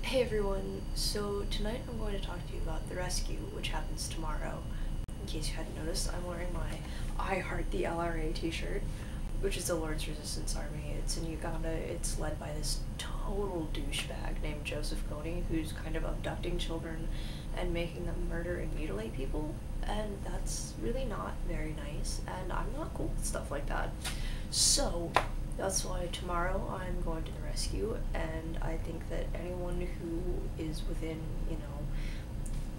Hey everyone, so tonight I'm going to talk to you about the rescue, which happens tomorrow. In case you hadn't noticed, I'm wearing my I Heart the LRA t-shirt, which is the Lord's Resistance Army. It's in Uganda. It's led by this total douchebag named Joseph Kony, who's kind of abducting children and making them murder and mutilate people, and that's really not very nice, and I'm not cool with stuff like that. So, that's why tomorrow I'm going to the rescue, and I think that anyone who is within,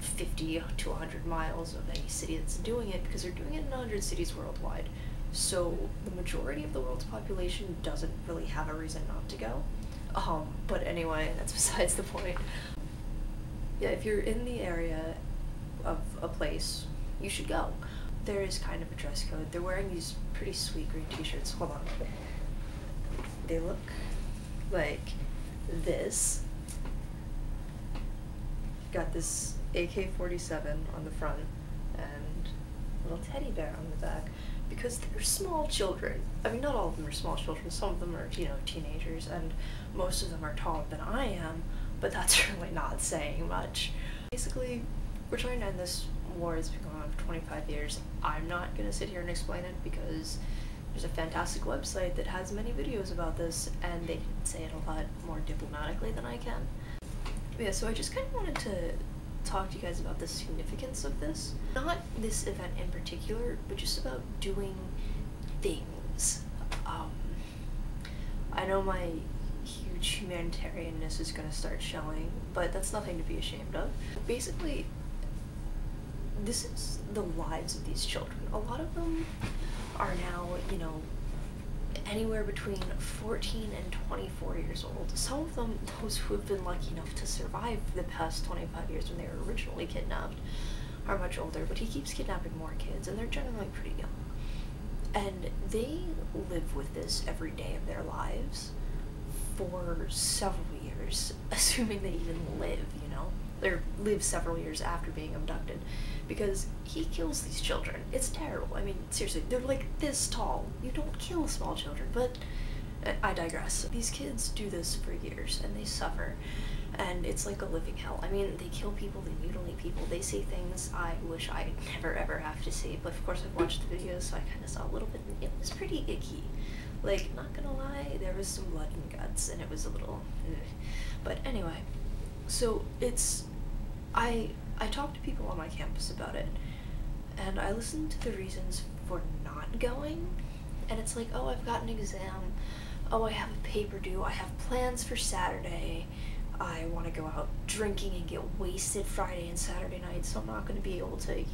50 to 100 miles of any city that's doing it, because they're doing it in 100 cities worldwide, so the majority of the world's population doesn't really have a reason not to go. But anyway, that's besides the point. Yeah, if you're in the area of a place, you should go. There is kind of a dress code. They're wearing these pretty sweet green t-shirts. Hold on. They look like this. Got this AK-47 on the front and a little teddy bear on the back because they're small children. I mean, not all of them are small children. Some of them are, teenagers, and most of them are taller than I am, but that's really not saying much. Basically, we're trying to end this war. It's been going on for 25 years. I'm not gonna sit here and explain it because there's a fantastic website that has many videos about this, and they can say it a lot more diplomatically than I can. But yeah, so I just kind of wanted to talk to you guys about the significance of this. Not this event in particular, but just about doing things. I know my huge humanitarianness is going to start showing, but that's nothing to be ashamed of. Basically, this is the lives of these children. A lot of them are now, anywhere between 14 and 24 years old. Some of them, those who have been lucky enough to survive the past 25 years when they were originally kidnapped, are much older, but he keeps kidnapping more kids, and they're generally pretty young. And they live with this every day of their lives for several years, assuming they even live, or live several years after being abducted, because he kills these children. It's terrible. I mean, seriously, they're like this tall. You don't kill small children, but I digress. These kids do this for years, and they suffer, and it's like a living hell. I mean, they kill people, they mutilate people, they say things I wish I never ever have to see, but of course I've watched the videos, so I kind of saw a little bit, and it was pretty icky. Like, not gonna lie, there was some blood and guts, and it was a little But anyway, so I talked to people on my campus about it, and I listened to the reasons for not going, and it's like, oh, I've got an exam, oh, I have a paper due, I have plans for Saturday, I want to go out drinking and get wasted Friday and Saturday night, so I'm not going to be able to,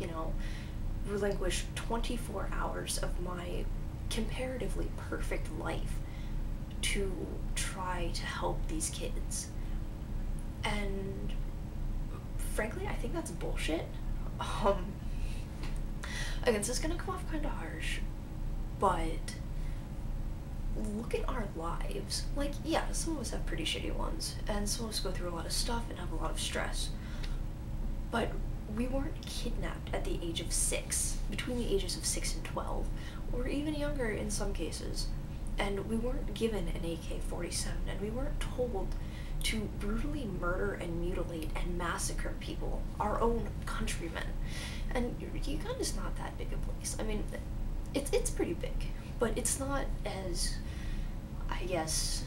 relinquish 24 hours of my comparatively perfect life to try to help these kids. And frankly, I think that's bullshit. Again, this is gonna come off kind of harsh, but look at our lives. Like, yeah, some of us have pretty shitty ones, and some of us go through a lot of stuff and have a lot of stress, but we weren't kidnapped at the age of 6, between the ages of 6 and 12, or even younger in some cases, and we weren't given an AK-47, and we weren't told to brutally murder and mutilate and massacre people, our own countrymen. And Uganda's not that big a place. I mean, it's pretty big, but it's not as, I guess,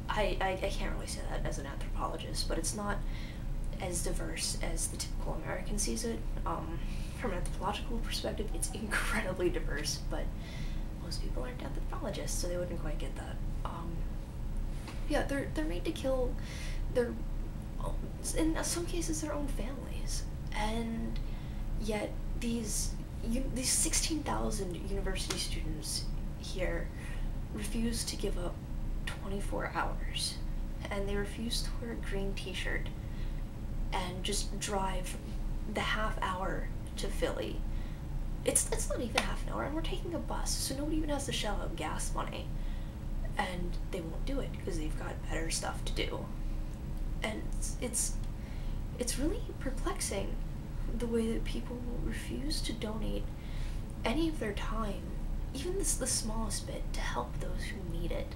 I can't really say that as an anthropologist, but it's not as diverse as the typical American sees it. From an anthropological perspective, it's incredibly diverse, but most people aren't anthropologists, so they wouldn't quite get that. Yeah, they're made to kill in some cases, their own families, and yet these 16,000 university students here refuse to give up 24 hours, and they refuse to wear a green t-shirt and just drive the half hour to Philly. It's not even half an hour, and we're taking a bus, so nobody even has to shell out gas money. And they won't do it because they've got better stuff to do. And it's really perplexing the way that people refuse to donate any of their time, even the smallest bit, to help those who need it.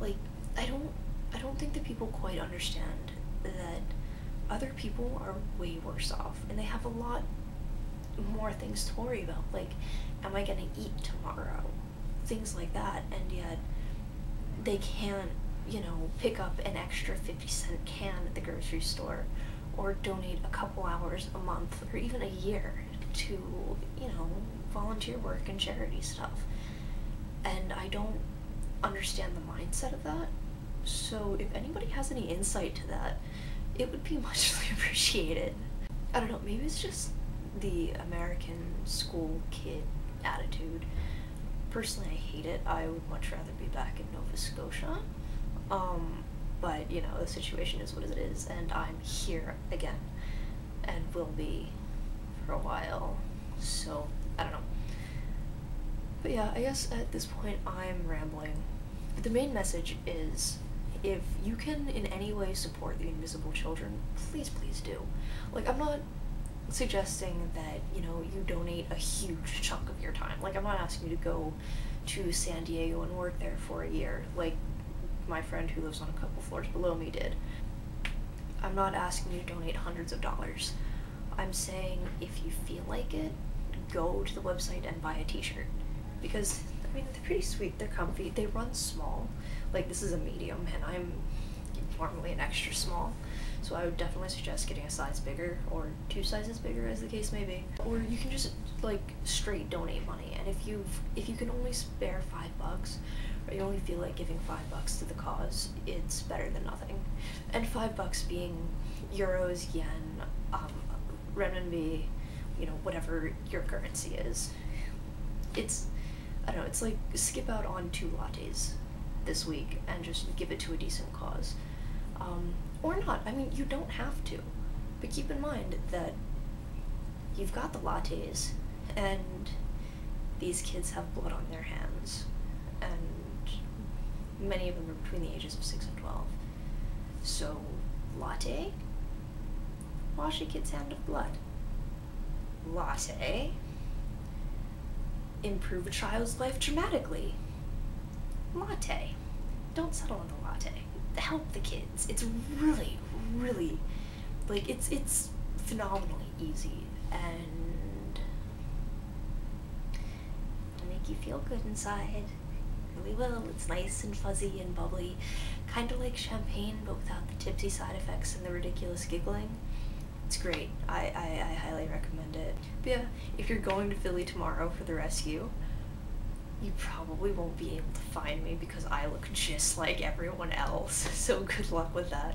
Like, I don't don't think that people quite understand that other people are way worse off, and they have a lot more things to worry about, like, am I gonna eat tomorrow? Things like that, and yet they can't, you know, pick up an extra 50-cent can at the grocery store, or donate a couple hours a month, or even a year to, you know, volunteer work and charity stuff. And I don't understand the mindset of that, so if anybody has any insight to that, it would be muchly appreciated. I don't know, maybe it's just the American school kid attitude. Personally, I hate it. I would much rather be back in Nova Scotia. But, you know, the situation is what it is, and I'm here again, and will be for a while, so, I don't know. But yeah, I guess at this point I'm rambling. But the main message is, if you can in any way support the invisible children, please, please do. Like, I'm not suggesting that, you know, you donate a huge chunk of your time. Like, I'm not asking you to go to San Diego and work there for a year, like my friend who lives on a couple floors below me did. I'm not asking you to donate hundreds of dollars. I'm saying if you feel like it, go to the website and buy a t-shirt. Because, I mean, they're pretty sweet, they're comfy, they run small. Like, this is a medium, and I'm normally an extra small. So I would definitely suggest getting a size bigger, or 2 sizes bigger, as the case may be. Or you can just, like, straight donate money, and if you can only spare $5, or you only feel like giving $5 to the cause, it's better than nothing. And $5 being euros, yen, renminbi, you know, whatever your currency is. It's, I don't know, it's like skip out on 2 lattes this week and just give it to a decent cause. Or not. I mean, you don't have to. But keep in mind that you've got the lattes, and these kids have blood on their hands, and many of them are between the ages of 6 and 12. So, latte, wash a kid's hand of blood. Latte, improve a child's life dramatically. Latte, don't settle on the latte. Help the kids. It's really, really, like, it's phenomenally easy, and it'll make you feel good inside. It really will. It's nice and fuzzy and bubbly, kind of like champagne, but without the tipsy side effects and the ridiculous giggling. It's great. I highly recommend it. But yeah, if you're going to Philly tomorrow for the rescue, you probably won't be able to find me because I look just like everyone else, so good luck with that.